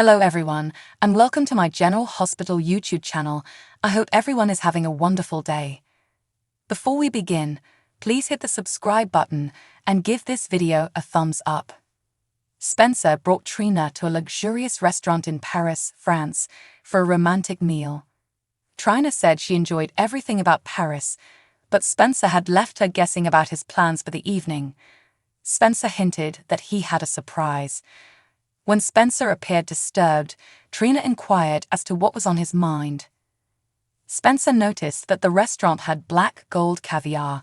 Hello everyone, and welcome to my General Hospital YouTube channel. I hope everyone is having a wonderful day. Before we begin, please hit the subscribe button and give this video a thumbs up. Spencer brought Trina to a luxurious restaurant in Paris, France, for a romantic meal. Trina said she enjoyed everything about Paris, but Spencer had left her guessing about his plans for the evening. Spencer hinted that he had a surprise. When Spencer appeared disturbed, Trina inquired as to what was on his mind. Spencer noticed that the restaurant had black gold caviar,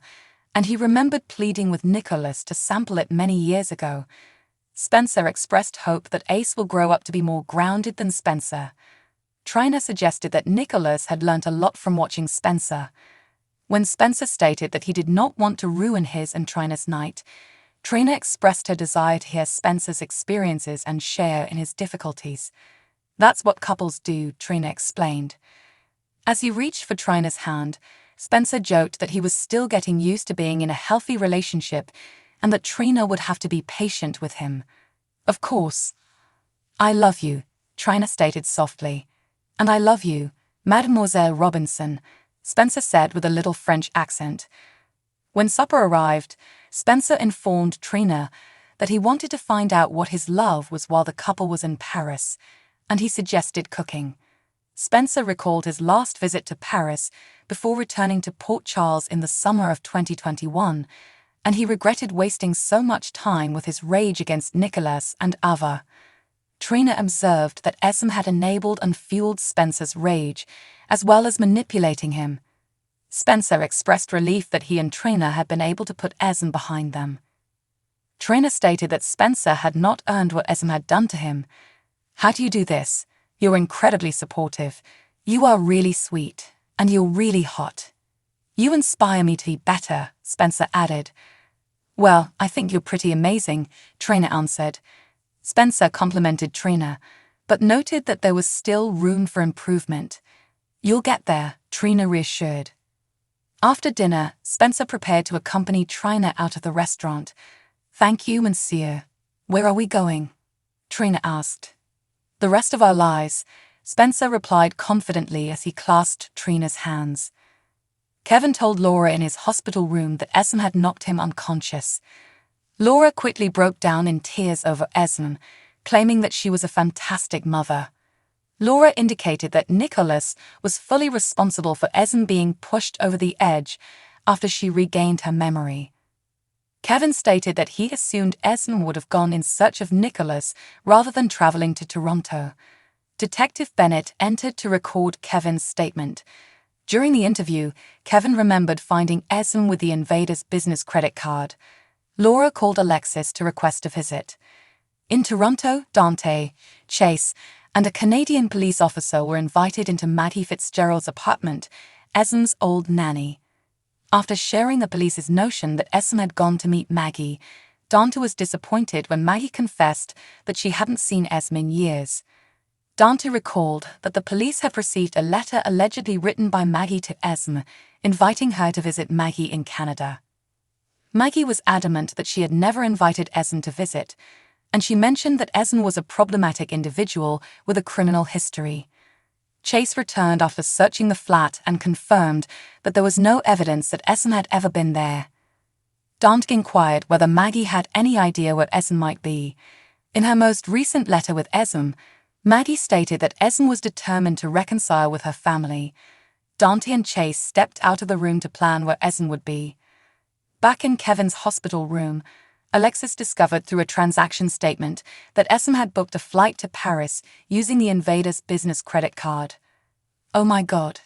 and he remembered pleading with Nicholas to sample it many years ago. Spencer expressed hope that Ace will grow up to be more grounded than Spencer. Trina suggested that Nicholas had learnt a lot from watching Spencer. When Spencer stated that he did not want to ruin his and Trina's night, Trina expressed her desire to hear Spencer's experiences and share in his difficulties. That's what couples do, Trina explained. As he reached for Trina's hand, Spencer joked that he was still getting used to being in a healthy relationship and that Trina would have to be patient with him. Of course. I love you, Trina stated softly. And I love you, Mademoiselle Robinson, Spencer said with a little French accent. When supper arrived, Spencer informed Trina that he wanted to find out what his love was while the couple was in Paris, and he suggested cooking. Spencer recalled his last visit to Paris before returning to Port Charles in the summer of 2021, and he regretted wasting so much time with his rage against Nicholas and Ava. Trina observed that Esm had enabled and fueled Spencer's rage, as well as manipulating him. Spencer expressed relief that he and Trina had been able to put Esm behind them. Trina stated that Spencer had not earned what Esm had done to him. How do you do this? You're incredibly supportive. You are really sweet, and you're really hot. You inspire me to be better, Spencer added. Well, I think you're pretty amazing, Trina answered. Spencer complimented Trina, but noted that there was still room for improvement. You'll get there, Trina reassured. After dinner, Spencer prepared to accompany Trina out of the restaurant. Thank you, monsieur. Where are we going? Trina asked. The rest of our lives, Spencer replied confidently as he clasped Trina's hands. Kevin told Laura in his hospital room that Esm had knocked him unconscious. Laura quickly broke down in tears over Esm, claiming that she was a fantastic mother. Laura indicated that Nicholas was fully responsible for Esm being pushed over the edge after she regained her memory. Kevin stated that he assumed Esm would have gone in search of Nicholas rather than traveling to Toronto. Detective Bennett entered to record Kevin's statement. During the interview, Kevin remembered finding Esm with the invader's business credit card. Laura called Alexis to request a visit. In Toronto, Dante, Chase, and a Canadian police officer were invited into Maggie Fitzgerald's apartment, Esm's old nanny. After sharing the police's notion that Esm had gone to meet Maggie, Dante was disappointed when Maggie confessed that she hadn't seen Esm in years. Dante recalled that the police had received a letter allegedly written by Maggie to Esm, inviting her to visit Maggie in Canada. Maggie was adamant that she had never invited Esm to visit, and she mentioned that Esm was a problematic individual with a criminal history. Chase returned after searching the flat and confirmed that there was no evidence that Esm had ever been there. Dante inquired whether Maggie had any idea what Esm might be. In her most recent letter with Esm, Maggie stated that Esm was determined to reconcile with her family. Dante and Chase stepped out of the room to plan where Esm would be. Back in Kevin's hospital room, Alexis discovered through a transaction statement that Esm had booked a flight to Paris using the invader's business credit card. Oh my God.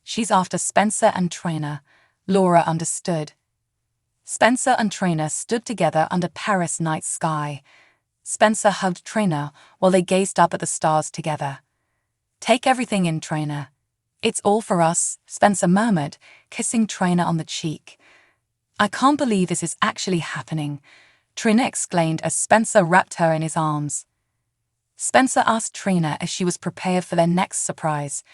She's after Spencer and Trina, Laura understood. Spencer and Trina stood together under Paris night sky. Spencer hugged Trina while they gazed up at the stars together. Take everything in, Trina. It's all for us, Spencer murmured, kissing Trina on the cheek. I can't believe this is actually happening, Trina exclaimed as Spencer wrapped her in his arms. Spencer asked Trina if she was prepared for their next surprise.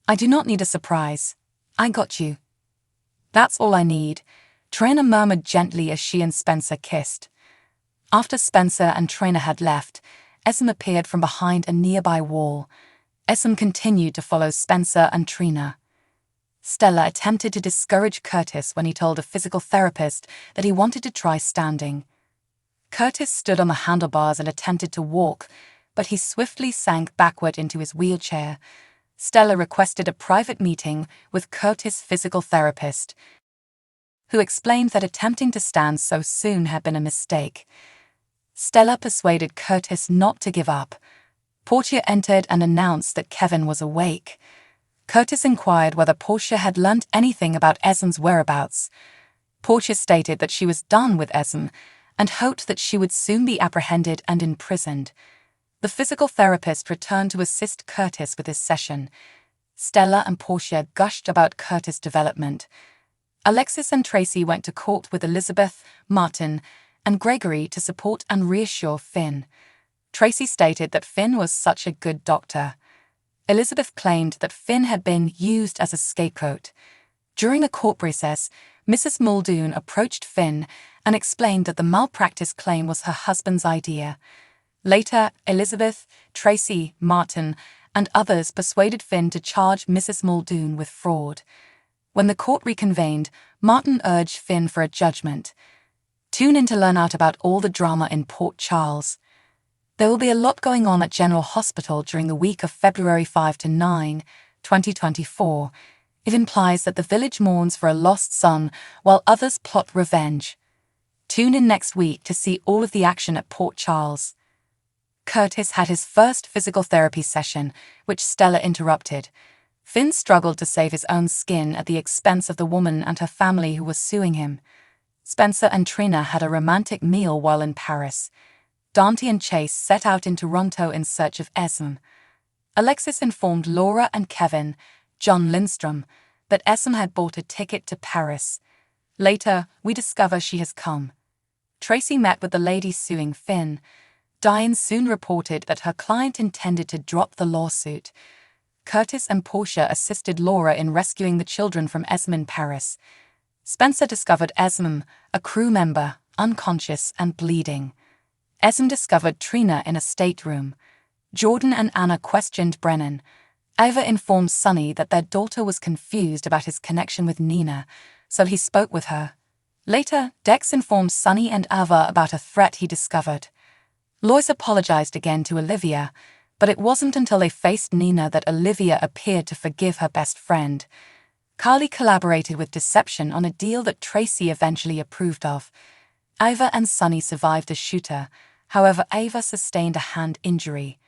I do not need a surprise. I got you. That's all I need, Trina murmured gently as she and Spencer kissed. After Spencer and Trina had left, Esme appeared from behind a nearby wall. Esme continued to follow Spencer and Trina. Stella attempted to discourage Curtis when he told a physical therapist that he wanted to try standing. Curtis stood on the handlebars and attempted to walk, but he swiftly sank backward into his wheelchair. Stella requested a private meeting with Curtis' physical therapist, who explained that attempting to stand so soon had been a mistake. Stella persuaded Curtis not to give up. Portia entered and announced that Kevin was awake. Curtis inquired whether Portia had learnt anything about Esme's whereabouts. Portia stated that she was done with Esme and hoped that she would soon be apprehended and imprisoned. The physical therapist returned to assist Curtis with his session. Stella and Portia gushed about Curtis' development. Alexis and Tracy went to court with Elizabeth, Martin, and Gregory to support and reassure Finn. Tracy stated that Finn was such a good doctor. Elizabeth claimed that Finn had been used as a scapegoat. During the court recess, Mrs. Muldoon approached Finn and explained that the malpractice claim was her husband's idea. Later, Elizabeth, Tracy, Martin, and others persuaded Finn to charge Mrs. Muldoon with fraud. When the court reconvened, Martin urged Finn for a judgment. Tune in to learn out about all the drama in Port Charles. There will be a lot going on at General Hospital during the week of February 5 to 9, 2024. It implies that the village mourns for a lost son while others plot revenge. Tune in next week to see all of the action at Port Charles. Curtis had his first physical therapy session, which Stella interrupted. Finn struggled to save his own skin at the expense of the woman and her family who was suing him. Spencer and Trina had a romantic meal while in Paris. Dante and Chase set out in Toronto in search of Esme. Alexis informed Laura and Kevin, John Lindstrom, that Esme had bought a ticket to Paris. Later, we discover she has come. Tracy met with the lady suing Finn. Diane soon reported that her client intended to drop the lawsuit. Curtis and Portia assisted Laura in rescuing the children from Esme in Paris. Spencer discovered Esme, a crew member, unconscious and bleeding. Esme discovered Trina in a stateroom. Jordan and Anna questioned Brennan. Ava informed Sonny that their daughter was confused about his connection with Nina, so he spoke with her. Later, Dex informed Sonny and Ava about a threat he discovered. Lois apologized again to Olivia, but it wasn't until they faced Nina that Olivia appeared to forgive her best friend. Carly collaborated with Deception on a deal that Tracy eventually approved of. Ava and Sonny survived the shooter, however Ava sustained a hand injury.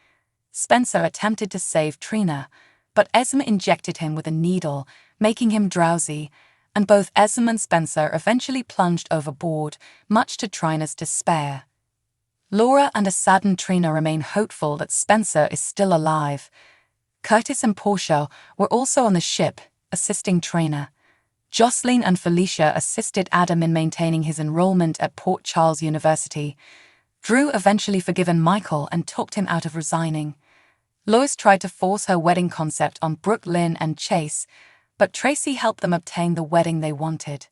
Spencer attempted to save Trina, but Esme injected him with a needle, making him drowsy, and both Esme and Spencer eventually plunged overboard, much to Trina's despair. Laura and a saddened Trina remain hopeful that Spencer is still alive. Curtis and Portia were also on the ship, assisting Trina. Jocelyn and Felicia assisted Adam in maintaining his enrollment at Port Charles University. Drew eventually forgiven Michael and talked him out of resigning. Lois tried to force her wedding concept on Brooke, Lynn, and Chase, but Tracy helped them obtain the wedding they wanted.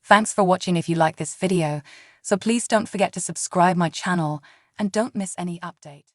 Thanks for watching. If you like this video, so please don't forget to subscribe my channel and don't miss any update.